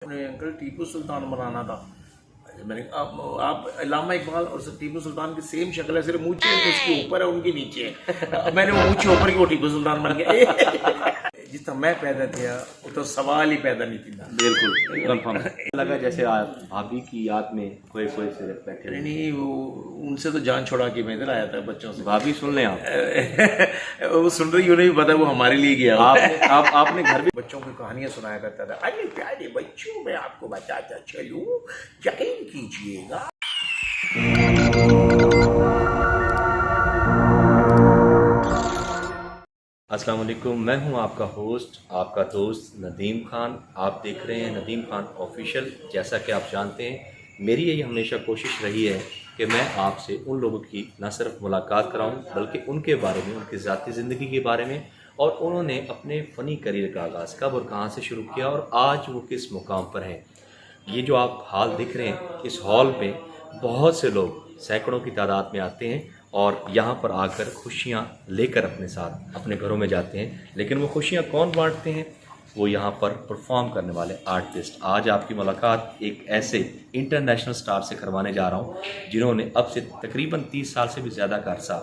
अपने अंकल टीपू सुल्तान बनाना था। मैंने आप अल्लामा इकबाल और टीपू सुल्तान की सेम शक्ल है, सिर्फ मूंछें उसके ऊपर है उनके नीचे है। मैंने वो मूंछें ऊपर की वो टीपू सुल्तान बन गया। जिस तरह मैं पैदा किया वो तो सवाल ही पैदा नहीं थी। बिल्कुल कंफर्म लगा जैसे आप भाभी की याद में कोई कोई से बैठे नहीं नहीं, वो उनसे तो जान छुड़ा के मैं इधर आया था बच्चों से। भाभी सुन लें आप। वो सुन रही, उन्हें भी पता वो हमारे लिए गया। आपने घर भी बच्चों को कहानियां सुनाया करता था। अरे प्यारे बच्चों, मैं आपको बताता चलूं, यकीन कीजिएगा। अस्सलाम वालेकुम, मैं हूं आपका होस्ट, आपका दोस्त नदीम खान। आप देख रहे हैं नदीम खान ऑफिशियल। जैसा कि आप जानते हैं, मेरी यही हमेशा कोशिश रही है कि मैं आपसे उन लोगों की न सिर्फ मुलाकात कराऊं बल्कि उनके बारे में, उनकी ज़ाती ज़िंदगी के बारे में, और उन्होंने अपने फ़नी करियर का आगाज़ कब और कहां से शुरू किया और आज वो किस मुकाम पर हैं। ये जो आप हॉल दिख रहे हैं, इस हॉल में बहुत से लोग सैकड़ों की तादाद में आते हैं और यहाँ पर आकर खुशियाँ लेकर अपने साथ अपने घरों में जाते हैं। लेकिन वो खुशियाँ कौन बांटते हैं? वो यहाँ पर परफॉर्म करने वाले आर्टिस्ट। आज आपकी मुलाकात एक ऐसे इंटरनेशनल स्टार से करवाने जा रहा हूँ जिन्होंने अब से तकरीबन 30 साल से भी ज़्यादा का अरसा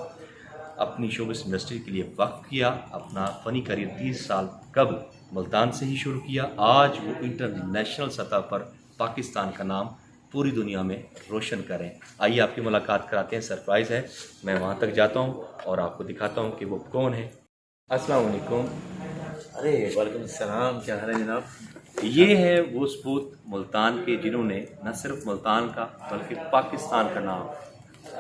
अपनी शोबिस इंडस्ट्री के लिए वक्फ किया। अपना फ़नी करियर 30 साल कबल मुल्तान से ही शुरू किया। आज वो इंटरनेशनल सतह पर पाकिस्तान का नाम पूरी दुनिया में रोशन करें। आइए आपकी मुलाकात कराते हैं। सरप्राइज़ है, मैं वहाँ तक जाता हूँ और आपको दिखाता हूँ कि वो कौन है। अस्सलाम वालेकुम। अरे वालेकुम सलाम, क्या हाल है जनाब? ये है वो सपूत मुल्तान के जिन्होंने न सिर्फ मुल्तान का बल्कि पाकिस्तान का नाम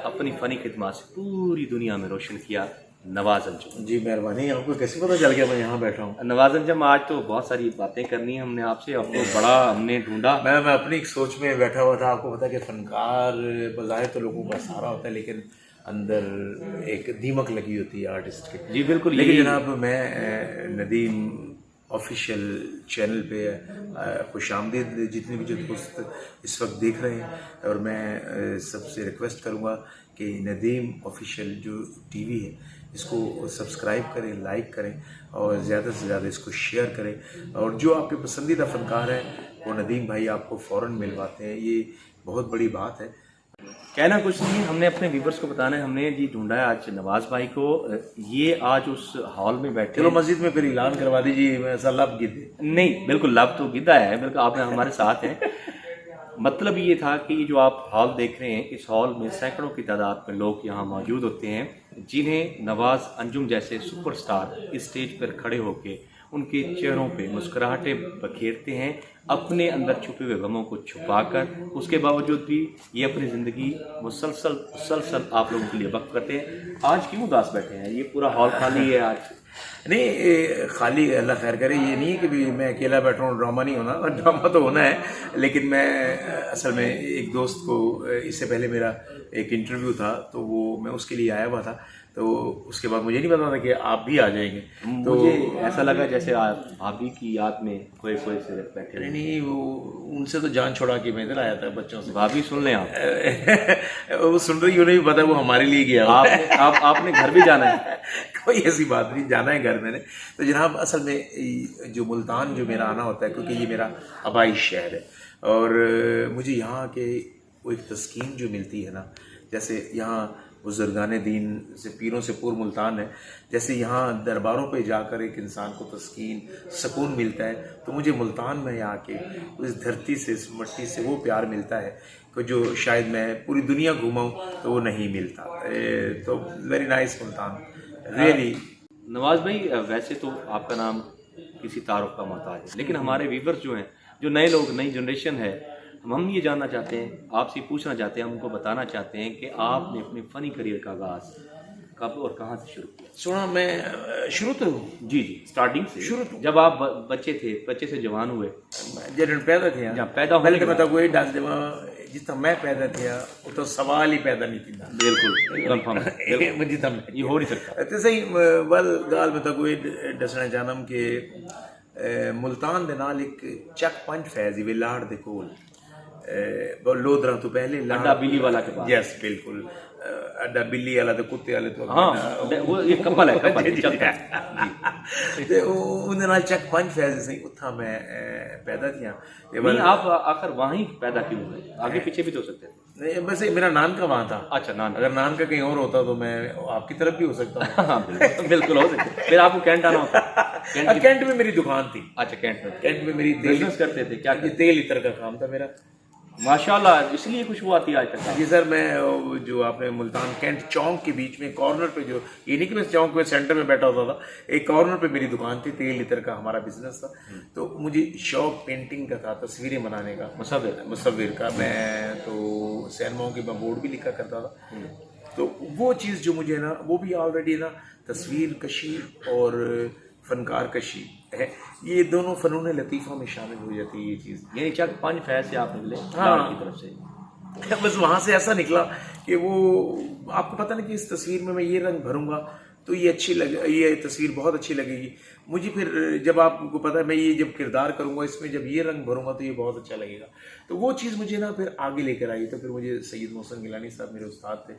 अपनी फ़नी खिदमत से पूरी दुनिया में रोशन किया। नवाज़ अंजुम। जी मेहरबानी। आपको कैसे पता चल गया मैं यहाँ बैठा हूँ? नवाज़ अंजुम, आज तो बहुत सारी बातें करनी है हमने आपसे, आपको बड़ा हमने ढूंढा। मैं अपनी एक सोच में बैठा हुआ था। आपको पता है कि फनकार बज़ाहिर तो लोगों का सहारा होता है, लेकिन अंदर एक दीमक लगी होती है आर्टिस्ट की। जी बिल्कुल। लेकिन जनाब, मैं नदीम ऑफिशियल चैनल पे खुश आमदीद जितने भी जो दोस्त इस वक्त देख रहे हैं, और मैं सबसे रिक्वेस्ट करूँगा कि नदीम ऑफिशियल जो टीवी है इसको सब्सक्राइब करें, लाइक करें और ज़्यादा से ज़्यादा इसको शेयर करें। और जो आपके पसंदीदा फ़नकार हैं वो नदीम भाई आपको फ़ौरन मिलवाते हैं, ये बहुत बड़ी बात है। कहना कुछ नहीं, हमने अपने व्यूवर्स को बताना है। हमने जी ढूंढा है आज नवाज भाई को। ये आज उस हॉल में बैठे। चलो मस्जिद में फिर ऐलान करवा दीजिए, ऐसा लब गिद्दे नहीं, बिल्कुल लब तो गिद्दा है, बिल्कुल आप हमारे साथ हैं। मतलब ये था कि जो आप हॉल देख रहे हैं, इस हॉल में सैकड़ों की तादाद में लोग यहाँ मौजूद होते हैं जिन्हें नवाज अंजुम जैसे सुपरस्टार इस स्टेज पर खड़े होकर उनके चेहरों पे मुस्कुराहटें बखेरते हैं, अपने अंदर छुपे हुए गमों को छुपाकर। उसके बावजूद भी ये अपनी ज़िंदगी मुसलसल आप लोगों के लिए वक्फ करते हैं। आज क्यों उदास बैठे हैं? ये पूरा हॉल खाली है आज। नहीं, खाली अल्लाह खैर करे। ये नहीं है कि भी मैं अकेला बैठा हूँ, ड्रामा नहीं होना, और ड्रामा तो होना है। लेकिन मैं असल में एक दोस्त को, इससे पहले मेरा एक इंटरव्यू था तो वो मैं उसके लिए आया हुआ था, तो उसके बाद मुझे नहीं पता था कि आप भी आ जाएंगे। तो मुझे ऐसा लगा जैसे आप भाभी की याद में कोई कोई से बैठे। नहीं नहीं, वो उनसे तो जान छुड़ा के मैं इधर आया था बच्चों से। भाभी सुन लें आप। वो सुन रही, उन्हें भी पता वो हमारे लिए गया। आपने घर भी जाना है। कोई ऐसी बात नहीं, जाना है घर मैंने। तो जनाब, असल में जो मुल्तान जो मेरा आना होता है, क्योंकि ये मेरा आबाई शहर है, और मुझे यहाँ के वो एक तस्कीन जो मिलती है ना, जैसे यहाँ बुजुर्गान दीन से, पीरों से पूर्व मुल्तान है, जैसे यहाँ दरबारों पे जाकर एक इंसान को तस्कीन, सुकून मिलता है, तो मुझे मुल्तान में आके उस धरती से, इस मिट्टी से वो प्यार मिलता है कि जो शायद मैं पूरी दुनिया घूमाऊँ तो वो नहीं मिलता। तो very nice Multan, really. Nawaz भाई, वैसे तो आपका नाम किसी तारुफ का मोहताज है, लेकिन हमारे व्यूवर्स जो हैं, जो नए लोग, नई जनरेशन है, हम ये जानना चाहते हैं, आपसे पूछना चाहते हैं, हम उनको बताना चाहते हैं कि आपने अपने फ़नी करियर का आगाज़ कब और कहाँ से शुरू किया? सुना, मैं शुरू तो जी स्टार्टिंग से, शुरू तो जब आप बच्चे थे, बच्चे से जवान हुए, जब पैदा थे, जब पैदा पहले होने तो के मतलब वही डाल दे, जिस तरह मैं पैदा किया वो तो सवाल ही पैदा नहीं थी। बिल्कुल कंफर्म, जिस तरह ये हो नहीं सकता। तो सही वल गाल में तो कोई दसना चाहना कि मुल्तान दे नाल एक चक पंच फैज विलाड़ दे कोल لودرا تو پہلے اڈا بلی والا کے پاس. یس بالکل, اڈا بلی والا تو کتے والے تو ہاں وہ یہ کپل ہے, کپل چلتا ہے. تے اندے نال چک پنج فیض سی اتھا میں پیدا تھیا. نہیں آپ آخر وہیں پیدا کیوں ہوئے, آگے پیچھے بھی تو ہو سکتے تھے. نہیں ویسے میرا نان کا وہاں تھا. اچھا نان, اگر نان کا کہیں اور ہوتا تو میں آپ کی طرف بھی ہو سکتا ہوں. ہاں بالکل ہو سکتے. پھر آپ کو کینٹ آنا ہوتا. کینٹ میں میری دکان تھی. اچھا کینٹ میں میری بزنس کرتے تھے کیا؟ تیل عطر کا کام تھا میرا. ماشاء اللہ, اس لیے خوشبو آتی ہے آج تک. جی سر, میں جو آپ نے ملتان کینٹ چوک کے بیچ میں کارنر پہ, جو یہ نہیں کہ میں چوک میں سینٹر میں بیٹھا ہوتا تھا, ایک کارنر پہ میری دکان تھی, تیل عطر کا ہمارا بزنس تھا. تو مجھے شوق پینٹنگ کا تھا, تصویریں بنانے کا, مصور کا. میں تو سینماؤں کے میں بورڈ بھی لکھا کرتا تھا. تو وہ چیز جو مجھے نا, وہ بھی آلریڈی نا تصویر کشی اور فنکار کشی ہے, یہ دونوں فنون لطیفہ میں شامل ہو جاتی ہے یہ چیز. یعنی چک پانچ فیض سے آپ نکلے ہاں کی طرف سے. بس وہاں سے ایسا نکلا کہ وہ آپ کو پتہ نہیں کہ اس تصویر میں یہ رنگ بھروں گا تو یہ اچھی لگے, یہ تصویر بہت اچھی لگے گی مجھے. پھر جب آپ کو پتہ ہے میں یہ جب کردار کروں گا اس میں, جب یہ رنگ بھروں گا تو یہ بہت اچھا لگے گا. تو وہ چیز مجھے نا پھر آگے لے کر آئی. تو پھر مجھے سید محسن گیلانی صاحب میرے استاد تھے,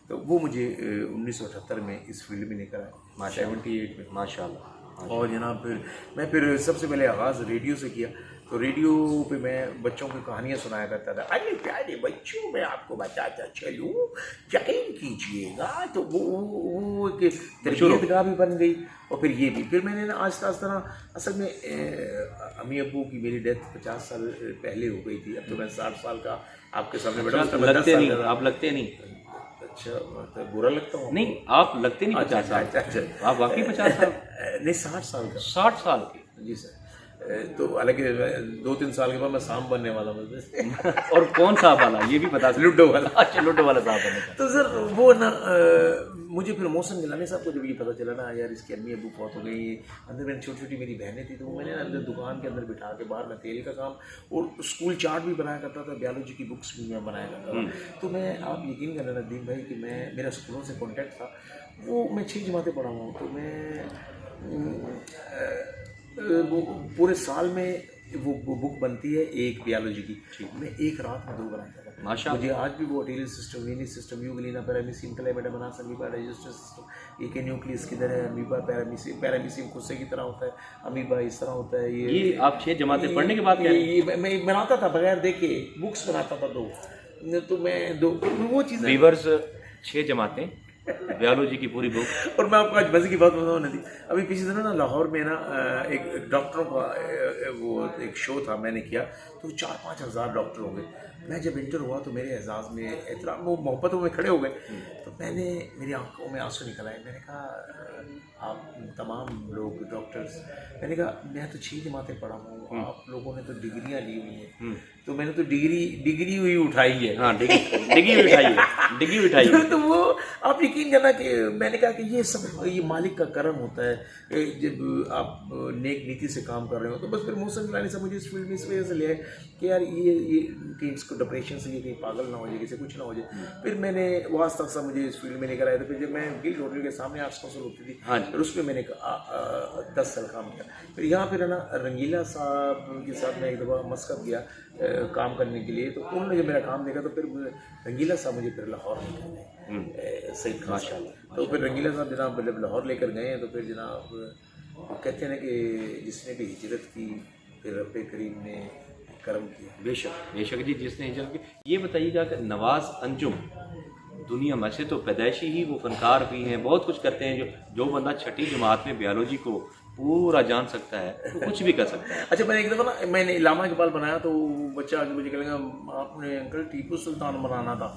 تو وہ مجھے 1978 میں اس فیلڈ میں لے کر آئے, 78 میں. ماشاء اللہ. اور جناب پھر سب سے پہلے آغاز ریڈیو سے کیا. تو ریڈیو پہ میں بچوں کو کہانیاں سنایا کرتا تھا. ارے پیارے بچوں, میں آپ کو بتاتا چلوں, یقین کیجیے گا. تو وہ ایک تربیت گاہ بھی بن گئی. اور پھر یہ بھی پھر میں نے نا آہستہ آہستہ نا, اصل میں امی ابو کی میری ڈیتھ 50 سال پہلے ہو گئی تھی. اب تو میں 60 سال کا آپ کے سامنے بیٹھا. لگتے نہیں, آپ لگتے نہیں. اچھا برا لگتا ہوں. نہیں آپ لگتے نہیں 50 سال. آپ واقعی 50 سال نہیں 60 سال کا. 60 سال کے. جی سر. تو حالانکہ 2-3 سال کے بعد میں سام بننے والا ہوں. اور کون صاحب والا یہ بھی بتا سکتے, لوڈو والا. اچھا لوڈو والا صاحب بننے کا. تو سر وہ نا مجھے پھر محسن گیلانی صاحب کو جب یہ پتہ چلا نا یار اس کی امی ابو فوت ہو گئی, اندر میں چھوٹی چھوٹی میری بہنیں تھیں, تو میں نے اندر دکان کے اندر بٹھا کے, باہر میں تیل کا کام اور اسکول چارٹ بھی بنایا کرتا تھا, بیالوجی کی بکس بھی میں بنایا کرتا تھا. تو میں آپ یقین کریں ندیم بھائی کہ میرا اسکولوں سے کانٹیکٹ تھا. وہ میں 6 جماعتیں پڑھا ہوں. تو میں وہ پورے سال میں وہ بک بنتی ہے ایک بیالوجی کی, میں ایک رات میں 2 بناتا تھا. مجھے آج بھی وہ اٹیلیل system, venous system, euglena, paramecium, chlamydomonas, amoeba digestive system, یہ کہ نیوکلیس کی طرح ہے, امیبا پیرامیسیم خصے کی طرح ہوتا ہے, امیبا اس طرح ہوتا ہے. یہ آپ 6 جماعتیں پڑھنے کے بعد میں بناتا تھا بغیر دیکھے, بکس بناتا تھا 2. تو میں 2 وہ چیزیں ویورز 6 جماعتیں بیالوجی کی پوری بک. اور میں آپ کو آج مزے کی بات بتاؤں ندی, ابھی پچھلے دنوں نا لاہور میں نا ایک ڈاکٹروں کا وہ ایک شو تھا, میں نے کیا. تو 4-5 ہزار ڈاکٹر ہو گئے. میں جب انٹر ہوا تو میرے اعزاز میں احترام وہ محبتوں میں کھڑے ہو گئے. تو میں نے میری آنکھوں میں آنسو نکل آئے. میں نے کہا آپ تمام لوگ ڈاکٹرز, میں نے کہا میں تو 6 جماعتیں پڑھا ہوں, آپ لوگوں نے تو ڈگریاں لی ہوئی ہیں, تو میں نے تو ڈگری ہوئی اٹھائی ہے. ہاں ڈگری اٹھائی. تو وہ آپ یقین کرنا کہ میں نے کہا کہ یہ سب یہ مالک کا کرم ہوتا ہے جب آپ نیک نیتی سے کام کر رہے ہو. تو بس پھر محسن گیلانی صاحب مجھے اس فیلڈ میں اس وجہ سے لے کہ یار یہ کہ اس کو ڈپریشن سے یہ کہیں پاگل نہ ہو جائے, کسی کچھ نہ ہو جائے. پھر میں نے وہ آج تک مجھے اس فیلڈ میں لے کر آیا. تو پھر جب میں گلڈ ہوٹل کے سامنے آرٹس کونسل ہوتی تھی, پھر اس میں میں نے 10 سال کام کیا. پھر یہاں پھر ہے نا رنگیلا صاحب کے ساتھ میں ایک دفعہ مسقط گیا کام کرنے کے لیے. تو انہوں نے جب میرا کام دیکھا تو پھر رنگیلا صاحب مجھے پھر لاہور لے کر گئے, سعید خان صاحب. تو پھر رنگیلا صاحب جناب جب لاہور لے کر گئے ہیں تو پھر جناب کہتے ہیں نا کہ جس نے بھی ہجرت کی پھر رب کریم نے کرم کیا. بے شک جی, جس نے ہجرت کی. یہ بتائیے گا کہ نواز انجم دنیا میں سے تو پیدائشی ہی وہ فنکار بھی ہیں, بہت کچھ کرتے ہیں. جو بندہ 6ٹھی جماعت میں بیالوجی کو پورا جان سکتا ہے تو کچھ بھی کر سکتا ہے. اچھا میں نے ایک دفعہ نا میں نے علامہ اقبال بنایا تو بچہ آگے مجھے کہے گا آپ نے انکل ٹیپو سلطان بنانا تھا.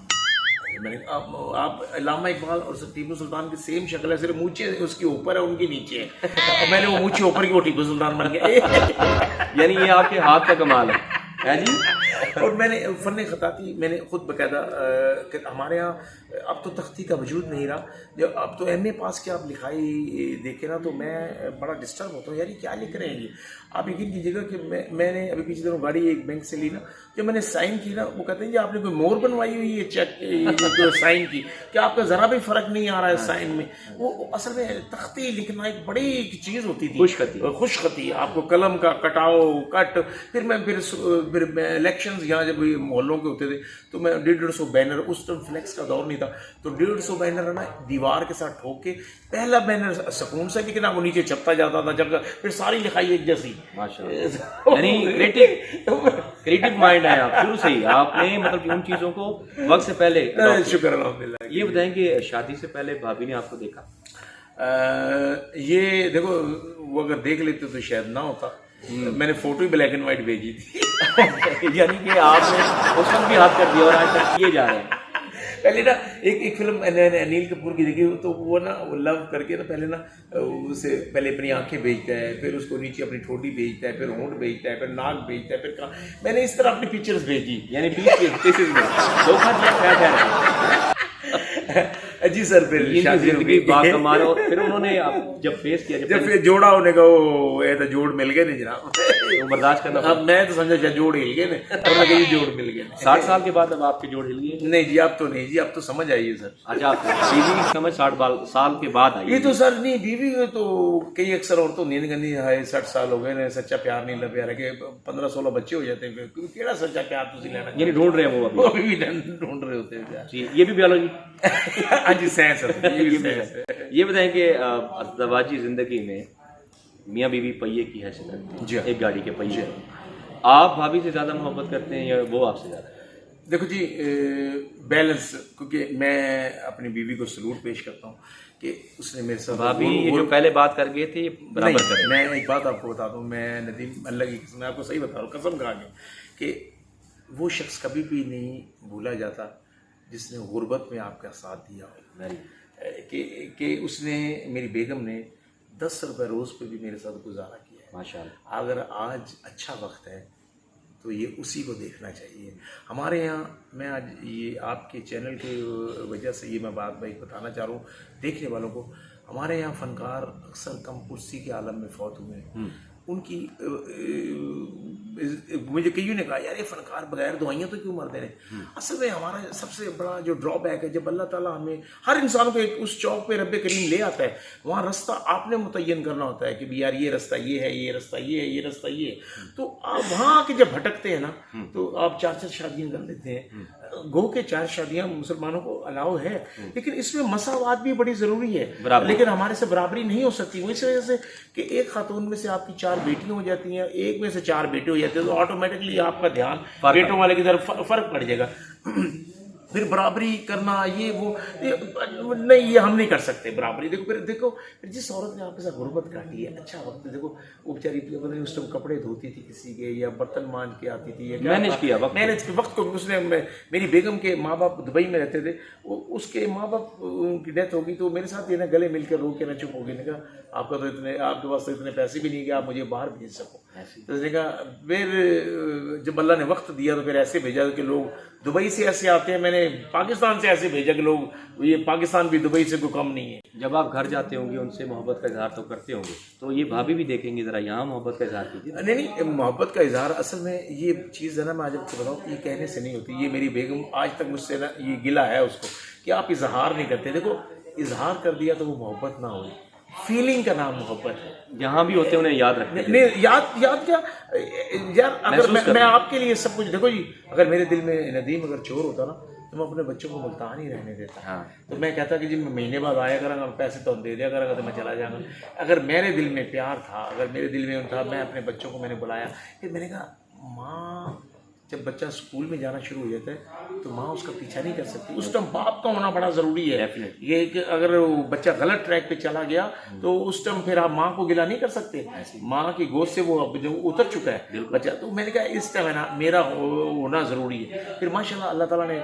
میں نے آپ علامہ اقبال اور ٹیپو سلطان کی سیم شکل ہے, صرف مونچھیں اس کے اوپر ہے ان کے نیچے ہے. میں نے وہ مونچھیں اوپر کی وہ ٹیپو سلطان بن گیا. یعنی یہ آپ کے ہاتھ کا کمال ہے جی. اور میں نے فن خطاطی میں نے خود باقاعدہ کہ ہمارے ہاں اب تو تختی کا وجود نہیں رہا. جب اب تو ایم اے پاس کے آپ لکھائی دیکھیں نا تو میں بڑا ڈسٹرب ہوتا ہوں, یار یہ کیا لکھ رہے ہیں یہ. آپ یقین کیجیے گا کہ میں نے ابھی پچھلے دنوں گاڑی ایک بینک سے لی نا, جب میں نے سائن کی نا وہ کہتے ہیں جی آپ نے کوئی مور بنوائی ہوئی ہے چیک سائن کی, کہ آپ کا ذرا بھی فرق نہیں آ رہا ہے سائن میں. وہ اصل میں تختی لکھنا ایک بڑی چیز ہوتی تھی, خوش خطی. آپ کو قلم کا کٹاؤ کٹ. پھر میں الیکشن फंक्शंस यहाँ जब ये मोहल्लों के होते थे तो मैं 150 बैनर, उस टाइम फ्लेक्स का दौर नहीं था, तो 150 बैनर है ना दीवार के साथ ठोक के, पहला बैनर सुकून से, लेकिन वो नीचे चपता जाता था, जब फिर सारी लिखाई एक जैसी। माशाल्लाह, यानी क्रिएटिव माइंड है आप शुरू से ही, आपने मतलब उन चीज़ों को वक्त से पहले। शुक्र अल्हम्दुलिल्लाह। ये बताएं कि शादी से पहले भाभी ने आपको देखा? ये देखो, वो अगर देख लेते तो शायद ना होता, मैंने photo he black and white भेजी थी। यानी कि आपने उस वक्त भी हाथ कर दिया और आज तक किए जा रहे हैं। पहले ना एक फिल्म मैंने अनिल कपूर की देखी, तो वो ना वो लव करके ना पहले ना उसे पहले अपनी आंखें भेजता है, फिर उसको नीचे अपनी ठोडी भेजता है, फिर होंठ भेजता है, फिर नाक भेजता है, फिर कहाँ, मैंने इस तरह अपनी पिक्चर्स भेजी। यानी 20 पीसेस में धोखा दिया खैर। जी सर, फिर जिंदगी बाकमाल। और फिर उन्होंने जब फेस किया, जब फिर जोड़ा होने का वो ये तो जोड़ मिल गए नहीं जनाब, वो बर्दाश्त करना। अब मैं तो समझा शायद जोड़ हिल गए ना, और लगे ये जोड़ मिल गए। 60 साल के बाद अब आपके जोड़ हिल गए? नहीं जी, अब तो नहीं जी, अब तो समझ आई है सर। अच्छा, बीवी की समझ 60 साल के बाद आई? ये तो सर नहीं, बीवी को तो कई अक्सर औरतों नींद गंदी है, 60 साल हो गए ना, सच्चा प्यार नहीं लग प्यार के 15-16 बच्चे हो जाते हैं, फिर केड़ा सच्चा प्यार तुझे लेना। यानी ढूंढ रहे हैं वो अभी भी ढूंढ रहे होते हैं प्यार। जी, ये भी बियोलॉजी। हाँ जी, साइंस है, ये भी साइंस है। ये बताएं कि अज़दवाजी जिंदगी में मियाँ बीवी पहिए की हैसियत रखते हैं, एक गाड़ी के पहिए। आप भाभी से ज्यादा मोहब्बत करते हैं या वो आपसे ज्यादा? देखो जी, बैलेंस, क्योंकि मैं अपनी बीवी को सलूट पेश करता हूँ कि उसने मेरे साथ, भाभी ये जो पहले बात कर गए थे बराबर नहीं, मैं एक बात आपको बता दूँ, मैं नदीम अल्लाह की कसम, मैं आपको सही बता रहा हूँ, कसम खा के, कि वो शख्स कभी भी नहीं भूला जाता जिसने गुर्बत में आपका साथ दिया हो। कि उसने, मेरी बेगम ने 10 रुपये रोज़ पे भी मेरे साथ गुजारा किया है। माशाल्लाह। अगर आज अच्छा वक्त है तो ये उसी को देखना चाहिए। हमारे यहाँ, मैं आज ये आपके चैनल की वजह से ये मैं बात भाई बताना चाह रहा हूँ देखने वालों को, हमारे यहाँ फनकार अक्सर कम पुर्सी के आलम में फौत हुए हैं। उनकी मुझे कईयों ने कहा यार ये फनकार बगैर दवाइयाँ तो क्यों मरते रहे। असल में हमारा सबसे बड़ा जो ड्रॉबैक है, जब अल्लाह ताला हमें, हर इंसान को एक उस चौक पे रब्बे करीम ले आता है, वहाँ रास्ता आपने मुतय्यन करना होता है कि भी यार ये रास्ता ये है, ये रास्ता ये है, ये रास्ता ये है। तो आप वहाँ आके जब भटकते हैं ना, तो आप 4-4 शादियाँ कर लेते हैं। गो के 4 शादियाँ मुसलमानों को अलाउ है, लेकिन इसमें मसावात भी बड़ी ज़रूरी है, लेकिन हमारे से बराबरी नहीं हो सकती। वो इस वजह से कि एक खातून में से आपकी 4 बेटियाँ हो जाती हैं, एक में से 4 बेटे हो जाते हैं, तो ऑटोमेटिकली आपका ध्यान बेटों वाले की तरफ फ़र्क पड़ जाएगा। फिर बराबरी करना ये नहीं, ये हम नहीं कर सकते बराबरी। देखो फिर जिस औरत ने आपके साथ गुर्बत काटी है, अच्छा वक्त, देखो वो बेचारी पता नहीं उस टाइम कपड़े धोती थी किसी के, या बर्तन मांज के आती थी, या मैनेज वक्त को। उसने, मेरी बेगम के माँ बाप दुबई में रहते थे, उसके माँ बाप की डेथ होगी, तो मेरे साथ ये ना गले मिलकर रो के ना चुप हो गए, ने कहा आपका तो आपके पास तो इतने पैसे भी नहीं कि आप मुझे बाहर भेज सको। तो उसने कहा, फिर जब अल्लाह ने वक्त दिया तो फिर ऐसे भेजा कि लोग दुबई से ऐसे आते हैं, मैंने पाकिस्तान से ऐसे भेजा कि लोग, ये पाकिस्तान भी दुबई से कोई कम नहीं है। जब आप घर जाते होंगे उनसे मोहब्बत का इजहार तो करते होंगे, तो ये भाभी भी देखेंगे, जरा यहाँ मोहब्बत का इजहार कीजिए। नहीं, मोहब्बत का इजहार असल में ये चीज़ है ना, मैं आज आपको बताऊँ, ये कहने से नहीं होती। ये मेरी बेगम आज तक मुझसे ना ये गिला है उसको कि आप इजहार नहीं करते। देखो, इजहार कर दिया तो वो मोहब्बत ना हो, फीलिंग का नाम मोहब्बत है। जहाँ भी होते उन्हें याद रखते नहीं, याद क्या यार, अगर मैं आपके लिए सब कुछ, देखो जी, अगर मेरे दिल में नदीम अगर चोर होता ना, तो मैं अपने बच्चों को मुल्तान ही रहने देता। हाँ। तो मैं कहता कि जी मैं महीने बाद आया करूँगा, पैसे तो दे दिया करूँगा, तो मैं चला जाऊँगा। अगर मेरे दिल में प्यार था, अगर मेरे दिल में था, मैं अपने बच्चों को मैंने बुलाया, फिर मैंने कहा माँ, जब बच्चा स्कूल में जाना शुरू हो जाता है तो माँ उसका पीछा नहीं कर सकती, उस टाइम बाप का होना बड़ा ज़रूरी है। ये कि अगर बच्चा गलत ट्रैक पे चला गया तो उस टाइम फिर आप माँ को गिला नहीं कर सकते, माँ की गोद से वो अब जो उतर चुका है बच्चा। तो मैंने कहा इस टाइम है ना मेरा होना ज़रूरी है। फिर माशाल्लाह अल्लाह ताला ने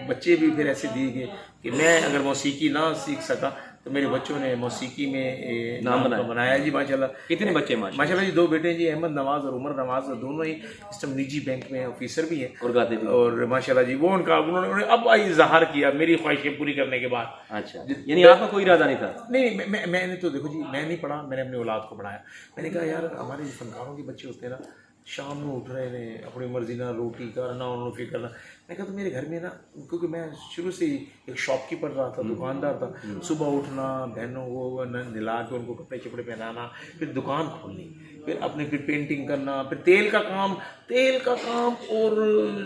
बच्चे भी फिर ऐसे दिए गए कि मैं अगर मौसीकी ना सीख सका तो मेरे बच्चों ने मौसीकी में नाम बनाया जी माशाल्लाह। कितने बच्चे? माशाल्लाह जी 2 बेटे जी, अहमद नवाज और उमर नवाज, दोनों ही इस टाइम निजी बैंक में ऑफिसर भी हैं और गाते भी। और माशाल्लाह जी वो उन्होंने अब इजहार किया मेरी ख्वाहिशें पूरी करने के बाद। अच्छा, यानी आपका कोई इरादा नहीं था? नहीं, मैंने तो देखो जी, मैं नहीं पढ़ा, मैंने अपनी औलाद को पढ़ाया। मैंने कहा यार हमारे फनकारों के बच्चे होते हैं ना, शाम में उठ रहे ने अपनी मर्जी ना रोटी करना उन्होंने फिर करना। मैं कहा तो मेरे घर में ना, क्योंकि मैं शुरू से ही एक शॉपकीपर रहा था, दुकानदार था, सुबह उठना, बहनों को नहला के उनको कपड़े चपड़े पहनाना, फिर दुकान खोलनी। پھر اپنے پھر پینٹنگ کرنا، پھر تیل کا کام اور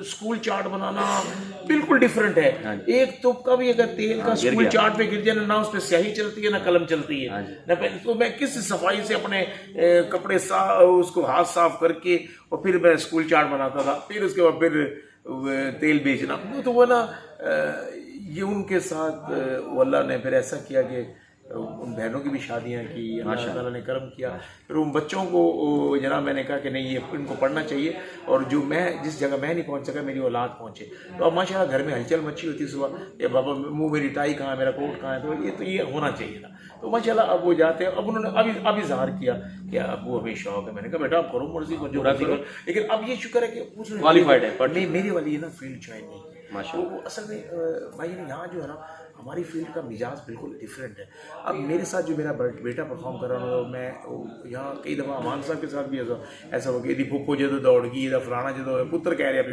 اسکول چارٹ بنانا بالکل ڈفرینٹ ہے. ایک تو کبھی اگر تیل کا اسکول چارٹ پہ گر جائے نہ اس پہ سیاہی چلتی ہے نہ قلم چلتی ہے نہ تو میں کس صفائی سے اپنے کپڑے اس کو ہاتھ صاف کر کے اور پھر میں اسکول چارٹ بناتا تھا. پھر اس کے بعد پھر تیل بیچنا تو وہ نا یہ ان کے ساتھ اللہ نے پھر ایسا کیا کہ ان بہنوں کی بھی شادیاں کی، اللہ تعالیٰ نے کرم کیا. پھر ان بچوں کو جناب میں نے کہا کہ نہیں یہ ان کو پڑھنا چاہیے اور جو میں جس جگہ میں نہیں پہنچ سکا میری اولاد پہنچے. تو اب ماشاء اللہ گھر میں ہلچل مچی ہوتی صبح کہ بابا منہ میری ٹائی کہاں ہے، میرا کوٹ کہاں ہے، تو یہ ہونا چاہیے تھا. تو ماشاء اللہ اب وہ جاتے ہیں. اب انہوں نے اب اظہار کیا کہ ابو ہمیں شوق ہے. میں نے کہا بیٹا آپ کرو مرضی کو جو مرضی کرو، لیکن اب یہ شکر ہے کہ کوالیفائڈ ہے. نہیں میری والی یہ نا فیلڈ جوائن نہیں وہ اصل میں بھائی یہاں جو ہے نا ہماری فیلڈ کا مزاج بالکل ڈفرینٹ ہے. اب میرے ساتھ جو میرا بیٹا پرفارم کر رہا ہوں میں یہاں کئی دفعہ امان صاحب کے ساتھ بھی ایسا ہو گیا پھپھو جدو دوڑ گئی یا فلانا جدو پتر کہہ رہے پہ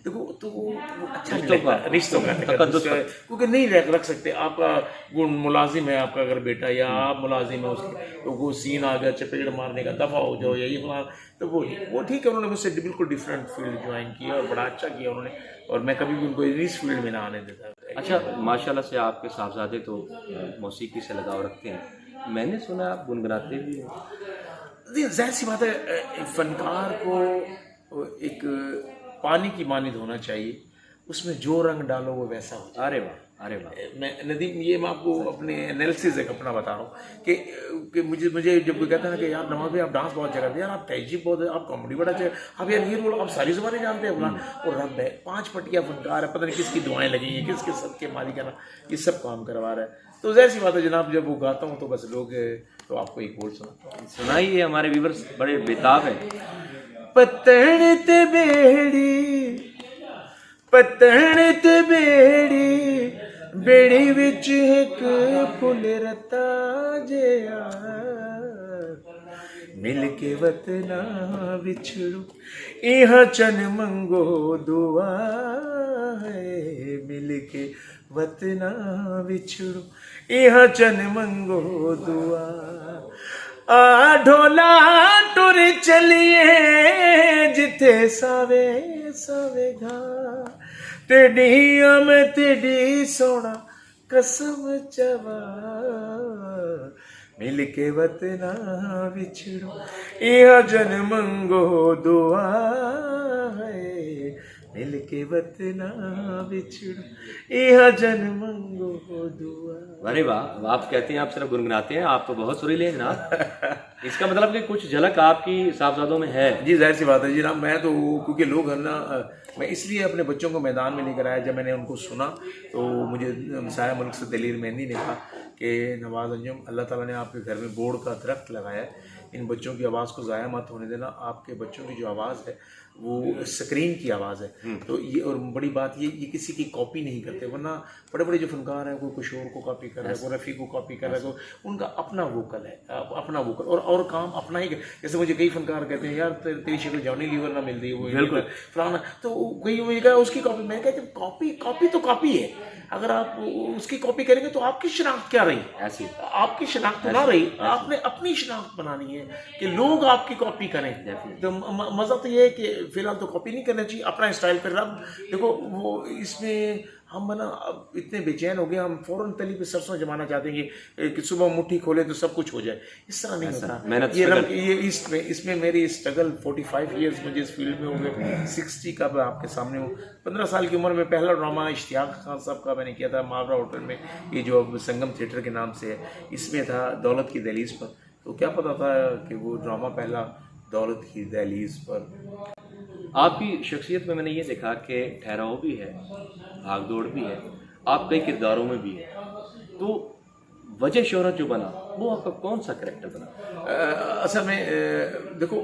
دیکھو تو وہ اچھا رشتوں کا کیونکہ نہیں رکھ سکتے. آپ کا وہ ملازم ہے آپ کا اگر بیٹا یا آپ ملازم ہے اس کے وہ سین آ گیا چپیڑ مارنے کا دفعہ ہو جاؤ یا یہ فلاں تو وہ ٹھیک ہے. انہوں نے مجھ سے بالکل ڈفرینٹ فیلڈ جوائن کیا اور بڑا اچھا کیا انہوں نے اور میں کبھی بھی ان کو اس فیلڈ میں نہ آنے دیتا. اچھا ماشاء اللہ سے آپ کے صاحبزادے تو موسیقی سے لگاؤ رکھتے ہیں، میں نے سنا آپ گنگناتے بھی ہیں. ظاہر سی بات ہے فنکار کو ایک پانی کی مانند ہونا چاہیے، اس میں جو رنگ ڈالو وہ ویسا ہو جائے. ارے واہ ارے واہ. میں ندیم یہ میں آپ کو اپنے انالیسز ایک اپنا بتا رہا ہوں کہ مجھے جب کوئی کہتا ہے نا کہ یار نواز بھائی آپ ڈانس بہت اچھا کرتے ہیں، یار آپ تہذیب بہت ہے، آپ کامیڈی بڑا اچھا ہے، آپ یار یہ رول آپ ساری زبانیں جانتے ہیں اپنا اور رب ہے 5 پٹیا فنکار ہے، پتہ نہیں کس کی دعائیں لگی ہیں کس کے سب کے مالک ہے نا یہ سب کام کروا رہا ہے. تو ظاہر سی بات ہے جناب جب وہ گاتا ہوں تو بس لوگ تو آپ کو ایک بول سنائیے. ہمارے ویورز بڑے بےتاب ہیں. پتن تے بیڑی بیڑی وچ ایک پھل رتا جیا مل کے وطنا وچھڑو یہاں چن منگو دعا ہے مل کے وطنا وچھڑو یہاں چن منگو دعا آ ڈھولا ٹر چلیے جتھے ساوے ساوے گھا تیڈی میں تیڈی سونا قسم چوا مل کے وطنا وچھڑو یہاں جن منگو دعا ہے مل کے وطنا بچھڑو یہاں جن منگو دعا. ارے واہ آپ کہتے ہیں آپ صرف گنگناتے ہیں، آپ تو بہت سریلے ہیں جناب. اس کا مطلب کہ کچھ جھلک آپ کی صاحبزادوں میں ہے. جی ظاہر سی بات ہے جناب. میں تو کیونکہ لوگ ہے نا میں اس لیے اپنے بچوں کو میدان میں لے کر آیا. جب میں نے ان کو سنا تو مجھے سایہ ملک سے دلیر مہندی نے کہا کہ نواز انجم اللہ تعالیٰ نے آپ کے گھر میں بوڑ کا درخت لگایا ہے، ان بچوں کی آواز کو ضائع مت ہونے دینا. آپ کے بچوں کی جو آواز ہے وہ اسکرین کی آواز ہے. تو یہ اور بڑی بات یہ کسی کی کاپی نہیں کرتے، ورنہ بڑے بڑے جو فنکار ہیں کوئی کچھ اور کو کاپی کر رہا ہے، کوئی رفیع کو کاپی کر رہا ہے، ان کا اپنا ووکل ہے، اپنا ووکل اور کام اپنا ہی. جیسے مجھے کئی فنکار کہتے ہیں یار تیری شکل جانی لیور نہ مل رہی وہ بالکل فلانا، تو کئی مجھے کہا اس کی کاپی. میں کہتا کاپی تو کاپی ہے، اگر آپ اس کی کاپی کریں گے تو آپ کی شناخت کیا رہی؟ ایسی آپ کی شناخت نہ رہی. آپ نے اپنی شناخت بنانی ہے کہ لوگ آپ کی کاپی کریں. تو مزہ تو یہ ہے کہ فی الحال تو کاپی نہیں کرنا چاہیے، اپنا اسٹائل پہ رب دیکھو. وہ اس میں ہم نا اب اتنے بے چین ہو گئے ہم فوراً تلی پہ سرسوں جمانا چاہتے ہیں کہ صبح مٹھی کھولے تو سب کچھ ہو جائے. اس طرح نہیں ہوتا. یہ اس میں میری اسٹرگل 45 ایئرس مجھے اس فیلڈ میں ہو گئے. 60 کا میں آپ کے سامنے ہوں. 15 سال کی عمر میں پہلا ڈرامہ اشتیاق خان صاحب کا میں نے کیا تھا ماورا ہوٹل میں، یہ جو اب سنگم تھیٹر کے نام سے ہے. اس میں تھا دولت کی دہلیز پر. تو کیا پتا تھا کہ وہ ڈرامہ پہلا دولت کی دہلیز پر. آپ کی شخصیت میں نے یہ دیکھا کہ ٹھہراؤ بھی ہے، بھاگ دوڑ بھی ہے، آپ کئی کرداروں میں بھی ہے. تو وجہ شہرت جو بنا وہ آپ کا کون سا کریکٹر بنا؟ اصل میں دیکھو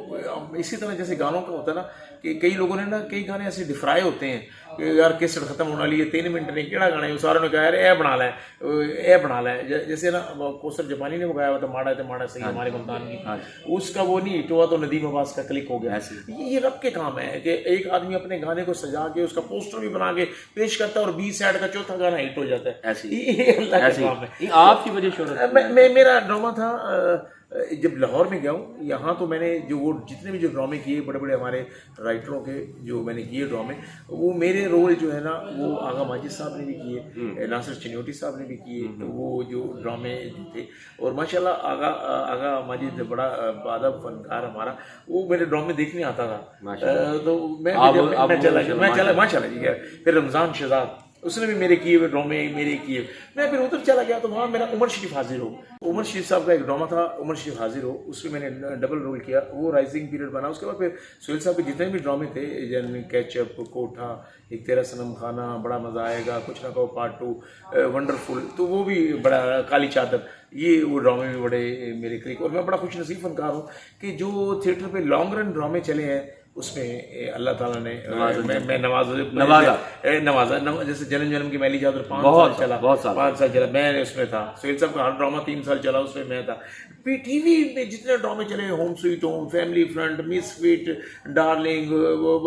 اسی طرح جیسے گانوں کا ہوتا ہے نا کہ کئی لوگوں نے نا کئی گانے ایسے ڈفرائے ہوتے ہیں کہ یار کیسٹ ختم ہونے والی ہے 3 منٹ نہیں کیڑا گانا ہے سارے نے کہا یار اے بنا لا ہے. جیسے نا کوثر جاپانی نے وہ گایا ہوا تھا ماڑا تے ماڑا صحیح ہمارے ملتان کی، اس کا وہ نہیں ہوا تو ندیم عباس کا کلک ہو گیا. یہ رب کے کام ہے کہ ایک آدمی اپنے گانے کو سجا کے اس کا پوسٹر بھی بنا کے پیش کرتا ہے اور 20 سائڈ کا چوتھا گانا ہٹ ہو جاتا ہے. یہ اللہ کا کام ہے. آپ کی وجہ شہرت میرا ڈرامہ تھا جب لاہور میں گیا ہوں یہاں تو میں نے جو وہ جتنے بھی جو ڈرامے کیے بڑے بڑے ہمارے رائٹروں کے جو میں نے کیے ڈرامے وہ میرے رول جو ہے نا وہ آغا ماجد صاحب نے بھی کیے, ناصر چنیوٹی صاحب نے بھی کیے, تو وہ جو ڈرامے جو تھے اور ماشاءاللہ آغا ماجد بڑا بادب فنکار ہمارا, وہ میرے ڈرامے دیکھنے آتا تھا تو میں چلا ماشاءاللہ جی. پھر رمضان شہزاد اس نے بھی میرے کیے ہوئے ڈرامے میرے کیے, میں پھر ادھر چلا گیا تو وہاں میرا عمر شریف حاضر ہو, عمر شریف صاحب کا ایک ڈرامہ تھا عمر شریف حاضر ہو, اس میں نے ڈبل رول کیا, وہ رائزنگ پیریڈ بنا. اس کے بعد پھر سہیل صاحب کے جتنے بھی ڈرامے تھے جیسے کیچ اپ, کوٹھا, ایک تیرا صنم خانہ, بڑا مزہ آئے گا, کچھ نہ کہو پارٹ 2, ونڈرفل, تو وہ بھی بڑا, کالی چادر, یہ وہ ڈرامے بھی بڑے میرے قریب. اور میں بڑا خوش نصیب فنکار ہوں کہ جو تھیٹر پہ لانگ رن ڈرامے چلے ہیں اس میں اللہ تعالیٰ نے میں نوازا. جیسے جنم جنم کی میلی چادر 5 سال چلا, میں اس میں تھا. سہیل صاحب کا ہر ڈرامہ 3 سال چلا, اس میں تھا. پی ٹی وی میں جتنے ڈرامے چلے, home sweet home, family front, miss fit, darling, وہ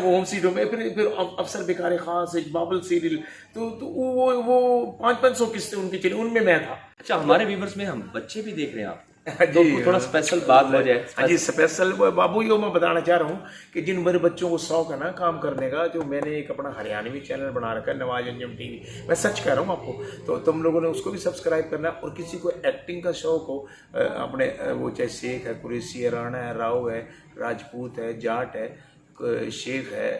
ہوم سویٹ ہوم, پھر افسر بیکار خاص, ایک بابل سیریل, تو وہ 500 قسطیں ان کی چلی, ان میں تھا. اچھا, ہمارے ویورز میں ہم بچے بھی دیکھ رہے ہیں آپ, تو تھوڑا اسپیشل بات ہو جائے. ہاں جی, اسپیشل بابو یہ میں بتانا چاہ رہا ہوں کہ جن میرے بچوں کو شوق ہے نا کام کرنے کا, جو میں نے ایک اپنا ہریانوی چینل بنا رکھا ہے نواز انجم ٹی وی, میں سچ کہہ رہا ہوں آپ کو, تو تم لوگوں نے اس کو بھی سبسکرائب کرنا. اور کسی کو ایکٹنگ کا شوق ہو اپنے, وہ چاہے شیخ ہے, قریشی ہے, رانا ہے, راؤ ہے, راجپوت ہے, جاٹ ہے, شیخ ہے,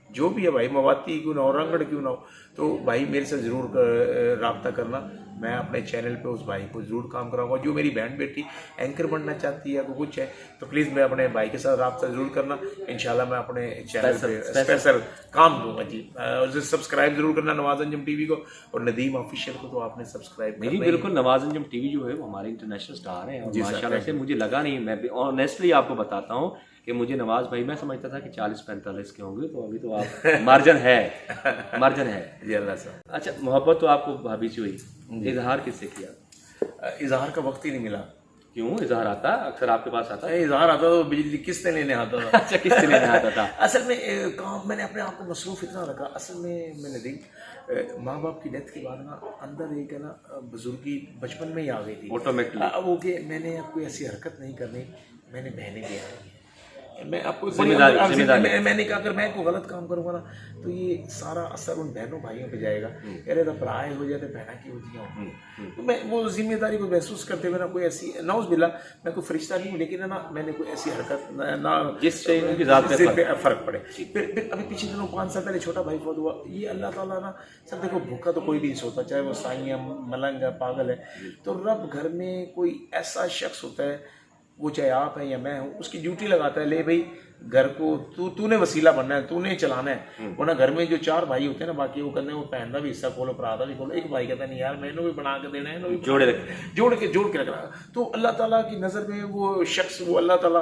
جو بھی ہے بھائی, مواتی کیوں نہ ہو, رنگڑ کیوں نہ ہو, تو بھائی میرے سے ضرور رابطہ کرنا. میں اپنے چینل پہ اس بھائی کو ضرور کام کراؤں گا. جو میری بہن بیٹی اینکر بننا چاہتی ہے وہ کچھ ہے تو پلیز میں اپنے بھائی کے ساتھ رابطہ ضرور کرنا. انشاءاللہ میں اپنے چینل پہ اسپیشل کام دوں گا جی. اور سبسکرائب ضرور کرنا نواز انجم ٹی وی کو, اور ندیم آفیشیل کو تو آپ نے سبسکرائب نہیں بالکل. نواز انجم ٹی وی جو ہے وہ ہمارے انٹرنیشنل سٹار ہیں, اور ماشاءاللہ سے مجھے لگا نہیں, میں بھی آنیسٹلی آپ کو بتاتا ہوں کہ مجھے نواز بھائی, میں سمجھتا تھا کہ 40-45 کے ہوں گے, تو ابھی تو آپ مارجن ہے جی اللہ صاحب. اچھا, محبت تو آپ کو بھابھی سے ہوئی, اظہار کس سے کیا؟ اظہار کا وقت ہی نہیں ملا. کیوں؟ اظہار آتا اکثر آپ کے پاس آتا ہے. اظہار آتا تو بجلی قسطیں لینے آتا تھا. اچھا, کس سے لینے آتا تھا؟ اصل میں کام میں نے اپنے آپ کو مصروف اتنا رکھا. اصل میں نے دیکھ ماں باپ کی ڈیتھ کے بعد نا اندر ایک ہے نا بزرگی بچپن میں ہی آ گئی تھی آٹومیٹکلی. وہ کہ میں نے اب کوئی ایسی حرکت نہیں کرنی, میں نے بہنیں بھی آئی, میں آپ کو میں نے کہا اگر میں کوئی غلط کام کروں گا نا تو یہ سارا اثر ان بہنوں بھائیوں پہ جائے گا. ارے تو پرائے ہو جاتے بہنا کی ہوتی ہیں, تو میں وہ ذمہ داری کو محسوس کرتے ہوئے نا کوئی ایسی, نعوذ باللہ میں کوئی فرشتہ نہیں ہوں, لیکن نا میں نے کوئی ایسی حرکت نہ جس سے ان کی ذات پہ فرق پڑے. پھر ابھی پچھلے دنوں 5 سال پہلے چھوٹا بھائی فوت ہوا. یہ اللہ تعالیٰ نا سب دیکھو, بھوکا تو کوئی بھی نہیں سوتا, چاہے وہ سائیں ہے, ملنگ ہے, پاگل ہے, تو رب گھر میں کوئی ایسا شخص ہوتا ہے, وہ چاہے آپ ہیں یا میں ہوں, اس کی ڈیوٹی لگاتا ہے, لے بھائی گھر کو تو نے وسیلہ بننا ہے, تو نے چلانا ہے. ورنہ گھر میں جو 4 بھائی ہوتے ہیں نا, باقی وہ کرنے, وہ پہن کا بھی حصہ کھولو, پرا کا بھی کھولو, ایک بھائی کہتا ہے نہیں یار میں نے بھی بنا کے دینا ہے, جوڑ کے رکھنا. تو اللہ تعالیٰ کی نظر میں وہ شخص, وہ اللہ تعالیٰ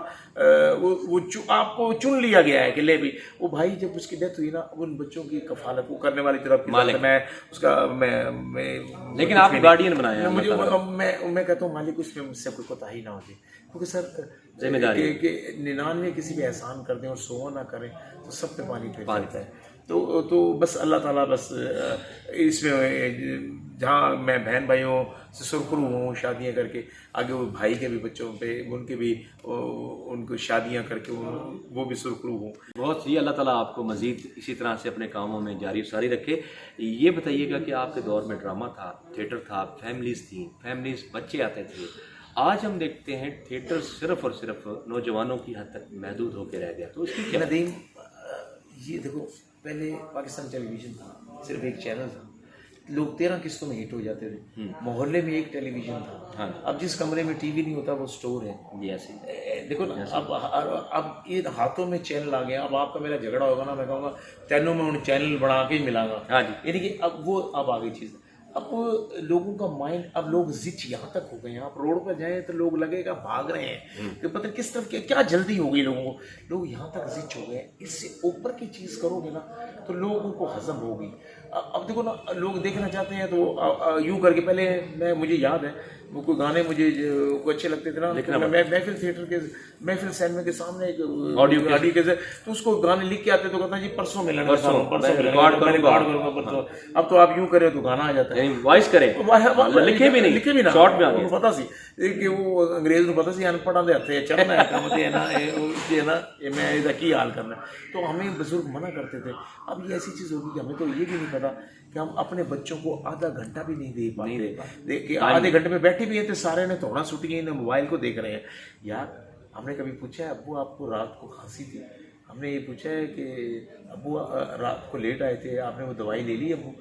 وہ آپ کو چن لیا گیا ہے کہ لے بھی. وہ بھائی جب اس کی ڈیتھ ہوئی نا, ان بچوں کی کفالت وہ کرنے والی طرف میں اس کا میں لیکن آپ گارڈین بنایا مجھے, میں کہتا ہوں مالک اس میں مجھ سے کوئی کوتاہی نہ ہوتی, کیونکہ سر ذمہ داری کہ 99 کسی پہ احسان کر دیں اور 100 نہ کریں تو سب پہ پانی پھیر جاتا ہے. تو بس اللہ تعالیٰ بس اس میں جہاں میں بہن بھائیوں سے سرخرو ہوں شادیاں کر کے, آگے وہ بھائی کے بھی بچوں پہ ان کے بھی ان کو شادیاں کر کے وہ بھی سرخرو ہوں. بہت سی. اللہ تعالیٰ آپ کو مزید اسی طرح سے اپنے کاموں میں جاری و ساری رکھے. یہ بتائیے گا کہ آپ کے دور میں ڈرامہ تھا, تھیٹر تھا, فیملیز تھیں, فیملیز بچے آتے تھے. آج ہم دیکھتے ہیں تھیٹر صرف اور صرف نوجوانوں کی حد تک محدود ہو کے رہ گیا, تو اس کی کیا؟ ندیم یہ دیکھو, پہلے پاکستان ٹیلی ویژن تھا, صرف ایک چینل تھا, لوگ 13 قسطوں میں ہٹ ہو جاتے تھے. محلے میں ایک ٹیلی ویژن تھا. اب جس کمرے میں ٹی وی نہیں ہوتا وہ اسٹور ہے. دیکھو نا, اب یہ ہاتھوں میں چینل آ گیا. اب آپ کا میرا جھگڑا ہوگا نا, میں کہوں گا تینوں میں ان چینل بنا کے ہی ملا گا, یعنی کہ اب وہ اب آ گئی چیز. اب لوگوں کا مائنڈ, اب لوگ زچ یہاں تک ہو گئے ہیں, آپ روڈ پہ جائیں تو لوگ لگے گا بھاگ رہے ہیں کہ پتہ کس طرف کیا جلدی ہو گئی لوگوں کو. لوگ یہاں تک زچ ہو گئے ہیں. اس سے اوپر کی چیز کرو گے نا تو لوگوں کو ہضم ہوگی. اب دیکھو نا, لوگ دیکھنا چاہتے ہیں تو یوں کر کے, پہلے مجھے یاد ہے वो कोई गाने मुझे को अच्छे लगते थे ना, तो मैं महफिल थिएटर के महफिल सिनेमा के सामने एक ऑडियो के तो उसको गाने लिख के आते तो कहता जी परसों मिलना, परसों रिकॉर्ड करूंगा परसों। अब तो आप यूं करे तो गाना आ जाता है, वॉइस करे, लिखे भी नहीं, शॉर्ट में आ गया। पता सी कि वो अंग्रेज ਨੂੰ ਪਤਾ ਸੀ ਅਨਪੜਾਂ ਦੇ ਹੱਥੇ ਚੜਨਾ ਹੈ ਕੰਮ ਤੇ है ना, ये है ना, मैं इसका की हाल करना। तो हमें बुजुर्ग मना करते थे। अब ये ऐसी चीज़ होगी कि हमें तो ये भी नहीं पता कि हम अपने बच्चों को आधा घंटा भी नहीं दे पाते, कि आधे घंटे में बैठे भी हैं तो सारे ने थोड़ा छुट गए, मोबाइल को देख रहे हैं। यार हमने कभी पूछा है अब्बू आपको रात को खांसी थी? हमने ये पूछा है कि अब्बू रात को लेट आए थे, आपने वो दवाई ले ली अब्बू?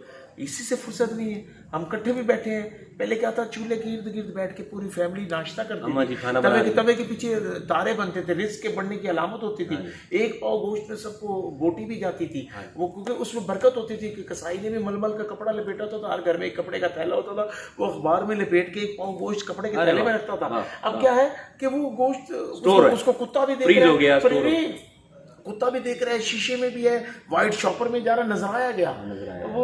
इसी से फुर्सत नहीं है। हम इकट्ठे भी बैठे हैं, पहले क्या था चूल्हे के इर्द गिर्द बैठ के पूरी फैमिली नाश्ता करती थी, तवे के पीछे तारे बनते थे, रिस्क के बढ़ने की अलामत होती थी। एक पाव गोश्त में सबको बोटी भी जाती थी, वो क्योंकि उसमें बरकत होती थी कि कसाई ने भी मलमल का कपड़ा लपेटा होता था, हर घर में एक कपड़े का थैला होता था, वो अखबार में लपेट के एक पाव गोश्त कपड़े के थैले में रखता था। अब क्या है कि वो गोश्त उसको कुत्ता भी देख रहा है, कुत्ता भी देख रहा है, शीशे में भी है, वाइट शॉपर में जा रहा नजर आया गया। वो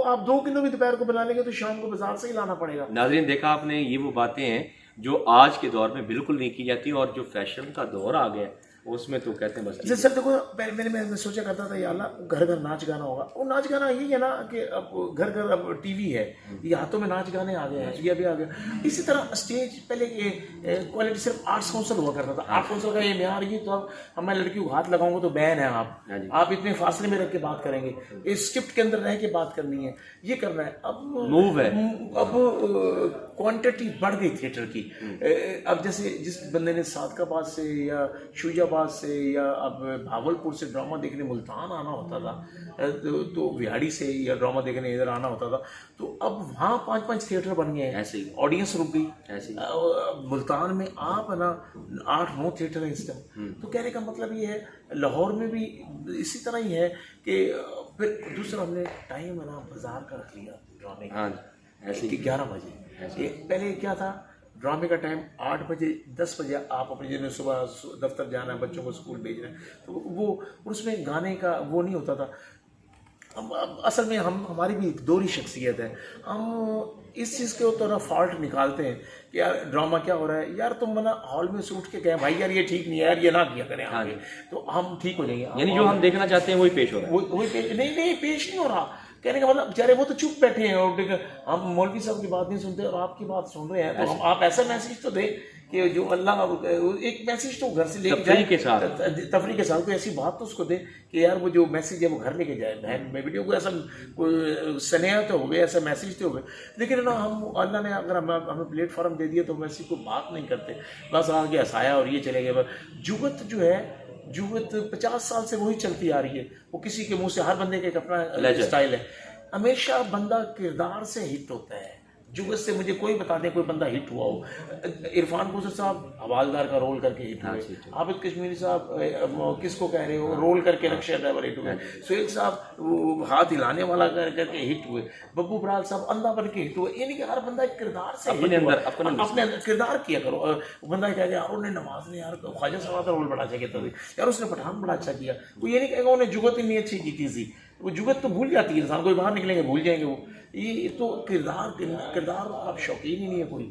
आप 2 किलो भी दोपहर को बना लेंगे तो शाम को बाजार से ही लाना पड़ेगा। नाज़रीन, देखा आपने, ये वो बातें हैं जो आज के दौर में बिल्कुल नहीं की जाती, और जो फैशन का दौर आ गया उसमें तो कहते हैं बस। सर देखो, मैं सोचा करता था या अल्लाह घर घर नाच गाना होगा। वो नाच गाना यही है ना कि अब घर घर अब टीवी है, ये हाथों में नाच गाने आ गए हैं, ये भी आ गया। इसी तरह स्टेज पहले क्वालिटी सिर्फ आर्ट्स काउंसिल हुआ करता था, आर्ट काउंसिल का ये म्यार ये तो अब मैं लड़की को हाथ लगाऊंगा तो बैन है, आप इतने फासले में रख के बात करेंगे, इस स्क्रिप्ट के अंदर रह के बात करनी है, ये करना है। अब मूव है, अब क्वांटिटी बढ़ गई थिएटर की। अब जैसे जिस बंदे ने सादकाबाद से या शुजाबाद से या अब भावलपुर से ड्रामा देखने मुल्तान आना होता था, तो विहाड़ी से या ड्रामा देखने इधर आना होता था, तो अब वहाँ 5-5 थिएटर बन गए हैं, ऐसे ही ऑडियंस रुक गई ऐसे ही। मुल्तान में आप है ना 8-9 थिएटर हैं इस टाइम। तो कहने का मतलब ये है, लाहौर में भी इसी तरह ही है कि फिर दूसरा हमने टाइम है ना बाजार का रख लिया ड्रामे का, ऐसे कि 11 बजे। पहले क्या था, ड्रामे का टाइम 8 बजे 10 बजे आप अपने जिन्हें सुबह दफ्तर जाना है, बच्चों को स्कूल भेजना है, तो वो उसमें गाने का वो नहीं होता था। अब असल में हमारी भी एक दोहरी शख्सियत है, हम इस चीज़ के ऊपर फॉल्ट निकालते हैं कि यार ड्रामा क्या हो रहा है, यार तुम मना हॉल में से उठ के कहें भाई यार ये ठीक नहीं है, यार ये ना किया करें आगे, तो हम ठीक हो जाएंगे। यानी जो हम देखना चाहते हैं वही पेश हो रहा है, वही पेश नहीं पेश नहीं हो रहा। कहने का मतलब बेचारे वो तो चुप बैठे हैं और हम मौलवी साहब की बात नहीं सुनते और आपकी बात सुन रहे हैं, तो हम आप ऐसा मैसेज तो दें कि जो अल्लाह एक मैसेज तो घर से लेके जाए तफरी के साथ कोई ऐसी बात तो उसको दे कि यार वो जो मैसेज है वो घर लेके जाए। बहन में वीडियो को ऐसा कोई स्नेह तो हो गए, ऐसा मैसेज तो हो गए, लेकिन ना हम अल्लाह ने अगर हमें प्लेटफॉर्म दे दिया तो हम ऐसी कोई बात नहीं करते, बस आगे हंसाया और ये चले गए। जुगत जो है, जुगत 50 साल से वही चलती आ रही है, वो किसी के मुंह से, हर बंदे का एक अपना स्टाइल है, हमेशा बंदा किरदार से हिट होता है। जुगत से मुझे कोई बता दे कोई बंदा हिट हुआ हो। इरफान कोसर साहब हवालदार का रोल करके हिट हुए, आबिद कश्मीरी साहब किसको कह रहे हो रोल करके रिक्शा ड्राइवर हिट हुए, सुहेल साहब हाथ हिलाने वाला करके हिट हुए, बब्बू बराल साहब अंधा बन के हिट हुए। यानी कि हर बंदा एक किरदार से अपने अंदर किरदार किया करो। बंदा कह गया यार उन्हें नवाज ने यार ख्वाजा साहब का रोल बड़ा अच्छा किया था, यार उसने पठान बड़ा अच्छा किया, वो ये नहीं कहेगा उन्हें जुगत इतनी अच्छी की थी। वो जुगत तो भूल जाती है इंसान, कोई बाहर निकलेंगे भूल जाएंगे वो। ये तो किरदार आप शौकीन ही नहीं है कोई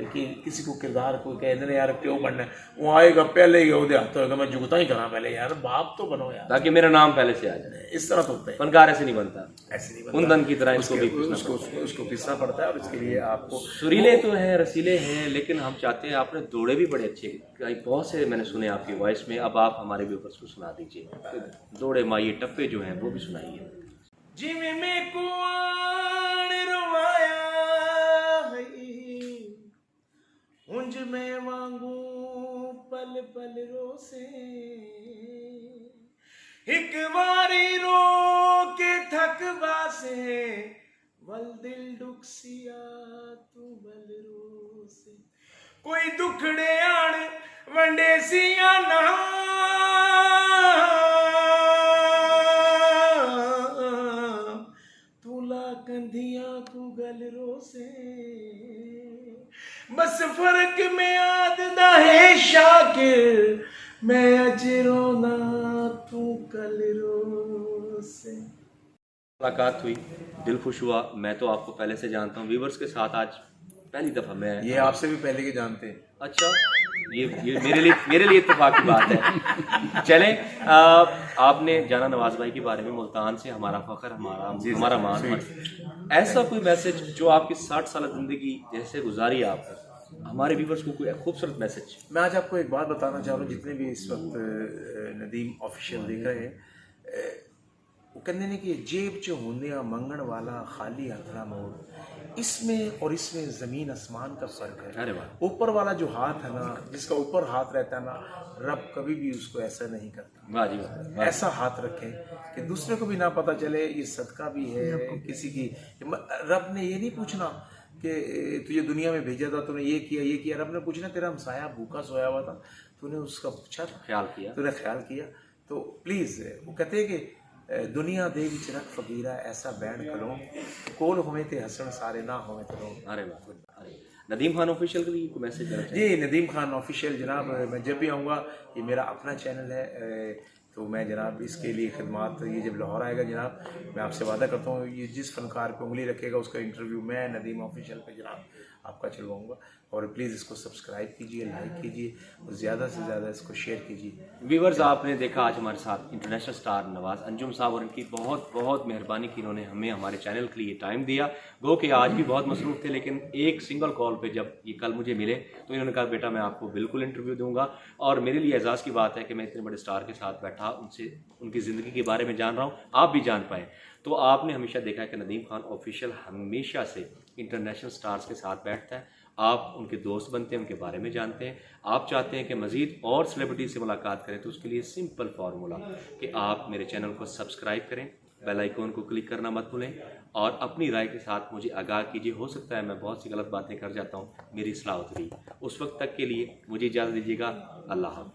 कि किसी को किरदार कोई कहते यार क्यों बनना है, वो आएगा पहले ही उहदे हाथ होगा मैं जुगता ही करा पहले, यार बाप तो बनो यार ताकि मेरा नाम पहले से आ जाए। इस तरह तो होता है, फनकार ऐसे नहीं बनता, ऐसे नहीं बनता, कुंदन की तरह उसको पीसना पड़ता है और इसके लिए आपको सुरीले तो हैं, रसीले हैं, लेकिन हम चाहते हैं, आपने दौड़े भी बड़े अच्छे बहुत से मैंने सुने आपकी वॉइस में, अब आप हमारे व्यूअर्स को सुना दीजिए दौड़े माई टप्पे जो हैं वो भी सुनाइए। जिਵੇਂ में कुआन रवाया उंज में वांगू पल पल रोसे, एक बारी रो के थक बासे, वल दिल दुखसिया तू बल रोसे, कोई दुखड़े आण वंडे सिया ना, कंधिया को गल रोसे, बस फर्क में आददा है शाकिर, मैं अज रोना तू कल रोसे। मुलाकात हुई, दिल खुश हुआ। मैं तो आपको पहले से जानता हूँ, व्यूवर्स के साथ आज पहली दफ़ा मैं ये आपसे भी पहले के जानते हैं। अच्छा, ये मेरे लिए इत्तेफाक की बात है। चलें, आपने जाना नवाज भाई के बारे में, मुल्तान से हमारा फ़ख्र, हमारा मान। ऐसा कोई मैसेज जो आपकी 60 साल ज़िंदगी जैसे गुजारी आपने, हमारे व्यूवर्स को कोई खूबसूरत मैसेज। मैं आज आपको एक बात बताना चाह रहा हूँ, जितने भी इस वक्त नदीम ऑफिशियल देख रहे हैं, वो कहते ने कि जेब च होंदिया मंगण वाला खाली हथरा मोड़, इसमें और इसमें ज़मीन आसमान का फ़र्क है। अरे वाह, ऊपर वाला जो हाथ है ना, जिसका ऊपर हाथ रहता है ना, रब कभी भी उसको ऐसा नहीं करता। वाह जी वाह। ऐसा हाथ रखें कि दूसरे को भी ना पता चले ये सदका भी है किसी की। रब ने ये नहीं पूछना कि तुझे दुनिया में भेजा था, तूने ये किया। रब ने पूछना तेरा हमसाया भूखा सोया हुआ था, तूने उसका पूछा था, ख्याल किया, तूने ख्याल किया। तो प्लीज़ वो कहते हैं कि दुनिया दे विच रख फकीरा ऐसा बैंड करो, कोल होवे ते हसन सारे ना होवे ते रो। अरे वाह, अरे नदीम खान ऑफिशियल के लिए कोई मैसेज देना चाहिए? जी, नदीम खान ऑफिशियल जनाब, मैं जब भी आऊँगा, ये मेरा अपना चैनल है, तो मैं जनाब इसके लिए खिदमात, ये जब लाहौर आएगा जनाब, मैं आपसे वादा करता हूँ ये जिस फनकार पे उंगली रखेगा उसका इंटरव्यू मैं नदीम ऑफिशियल पे जनाब आपका चलवाऊँगा। और प्लीज़ इसको सब्सक्राइब कीजिए, लाइक कीजिए और ज़्यादा से ज़्यादा इसको शेयर कीजिए। व्यूवर्स, आपने देखा आज हमारे साथ इंटरनेशनल स्टार नवाज अंजुम साहब, और इनकी बहुत बहुत मेहरबानी कि इन्होंने हमें हमारे चैनल के लिए टाइम दिया। गो कि आज भी बहुत मसरूफ़ थे, लेकिन एक सिंगल कॉल पे जब ये कल मुझे मिले तो इन्होंने कहा बेटा मैं आपको बिल्कुल इंटरव्यू दूंगा। और मेरे लिए एजाज़ की बात है कि मैं इतने बड़े स्टार के साथ बैठा, उनसे उनकी ज़िंदगी के बारे में जान रहा हूँ, आप भी जान पाएँ। तो आपने हमेशा देखा है कि नदीम खान ऑफिशियल हमेशा से इंटरनेशनल स्टार्स के साथ बैठता है। आप उनके दोस्त बनते हैं, उनके बारे में जानते हैं। आप चाहते हैं कि मज़ीद और सेलिब्रिटी से मुलाकात करें, तो उसके लिए सिंपल फार्मूला कि आप मेरे चैनल को सब्सक्राइब करें, बेल आइकन को क्लिक करना मत भूलें और अपनी राय के साथ मुझे आगाह कीजिए। हो सकता है मैं बहुत सी गलत बातें कर जाता हूँ, मेरी इस्लाह होती रही। उस वक्त तक के लिए मुझे इजाज़त दीजिएगा। अल्लाह हाफ़िज़।